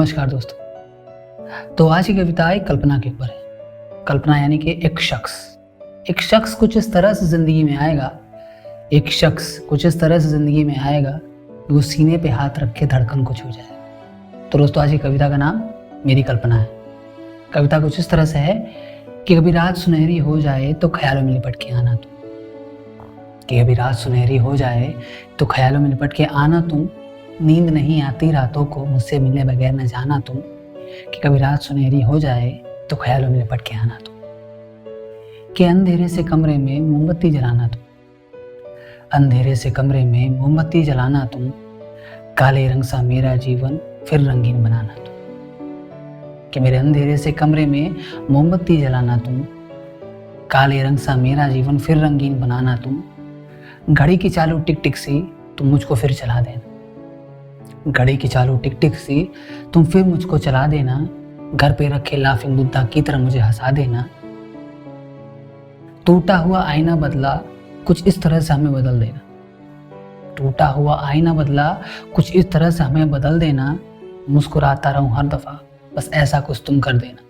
नमस्कार दोस्तों। तो आज की कविता एक कल्पना के ऊपर है। कल्पना यानी कि एक शख्स कुछ इस तरह से ज़िंदगी में आएगा, एक शख्स कुछ इस तरह से ज़िंदगी में आएगा कि वो सीने पे हाथ रख के धड़कन को छू जाए। तो दोस्तों आज की कविता का नाम मेरी कल्पना है। कविता कुछ इस तरह से है कि कभी रात सुनहरी हो जाए तो ख्यालों में लिपट के आना तुम, कि कभी रात सुनहरी हो जाए तो ख्यालों में लिपट के आना तुम, नींद नहीं आती रातों को मुझसे मिले बगैर न जाना तुम, कि कभी रात सुनहरी हो जाए तो ख्यालों में लिपट के आना तुम, कि अंधेरे से कमरे में मोमबत्ती जलाना तुम, अंधेरे से कमरे में मोमबत्ती जलाना तुम, काले रंग सा मेरा जीवन फिर रंगीन बनाना तुम, कि मेरे अंधेरे से कमरे में मोमबत्ती जलाना तुम, काले रंग सा मेरा जीवन फिर रंगीन बनाना तुम, घड़ी की चालू टिक टिक सी तुम मुझको फिर चला देना, घड़ी की चालू टिक टिक सी तुम फिर मुझको चला देना, घर पे रखे लाफिंग बुद्धा की तरह मुझे हंसा देना, टूटा हुआ आईना बदला कुछ इस तरह से हमें बदल देना, टूटा हुआ आईना बदला कुछ इस तरह से हमें बदल देना, मुस्कुराता रहूं हर दफा बस ऐसा कुछ तुम कर देना,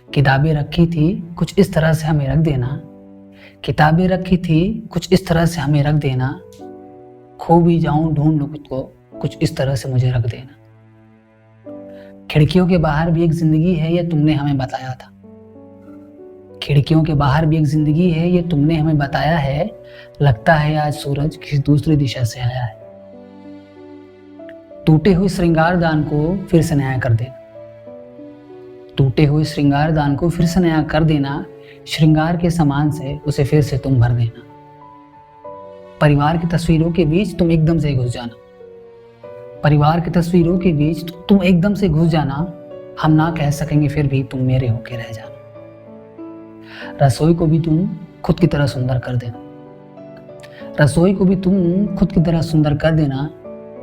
किताबें रखी थी कुछ इस तरह से हमें रख देना, किताबें रखी थी कुछ इस तरह से हमें रख देना, खो भी जाऊं ढूंढ लूं खुद को कुछ इस तरह से मुझे रख देना, खिड़कियों के बाहर भी एक जिंदगी है ये तुमने हमें बताया था, खिड़कियों के बाहर भी एक जिंदगी है ये तुमने हमें बताया है, लगता है आज सूरज किसी दूसरी दिशा से आया है, टूटे हुए श्रृंगारदान को फिर से नया कर देना, टूटे हुए श्रृंगारदान को फिर से नया कर देना, श्रृंगार के सामान से उसे फिर से तुम भर देना, परिवार की तस्वीरों के बीच तुम एकदम से घुस जाना, परिवार की तस्वीरों के बीच तुम एकदम से घुस जाना, हम ना कह सकेंगे फिर भी तुम मेरे होके रह जाना, रसोई को भी तुम खुद की तरह सुंदर कर देना, रसोई को भी तुम खुद की तरह सुंदर कर देना,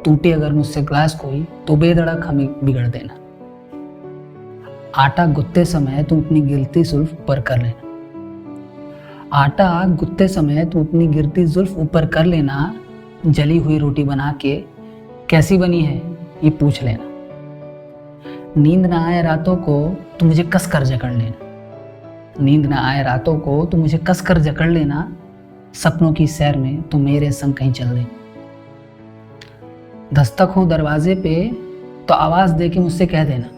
टूटे अगर मुझसे ग्लास कोई तो बेधड़क हमें बिगड़ देना, आटा गुत्ते समय तुम अपनी गिरती जुल्फ ऊपर कर लेना, आटा गुत्ते समय तुम अपनी गिरती जुल्फ ऊपर कर लेना, जली हुई रोटी बना के कैसी बनी है ये पूछ लेना, नींद ना आए रातों को तुम मुझे कस कर जकड़ लेना, नींद ना आए रातों को तुम मुझे कस कर जकड़ लेना, सपनों की सैर में तुम मेरे संग कहीं चल देना, दस्तक हो दरवाजे पे तो आवाज दे के मुझसे कह देना,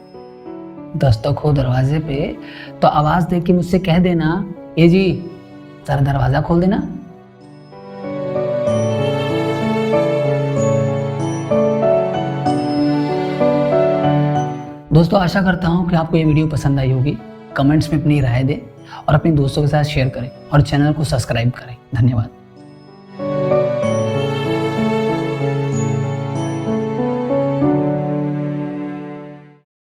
दस्तक हो दरवाजे पे तो आवाज दे के मुझसे कह देना, ए जी जरा दरवाजा खोल देना। दोस्तों आशा करता हूं कि आपको ये वीडियो पसंद आई होगी। कमेंट्स में अपनी राय दें और अपने दोस्तों के साथ शेयर करें और चैनल को सब्सक्राइब करें। धन्यवाद।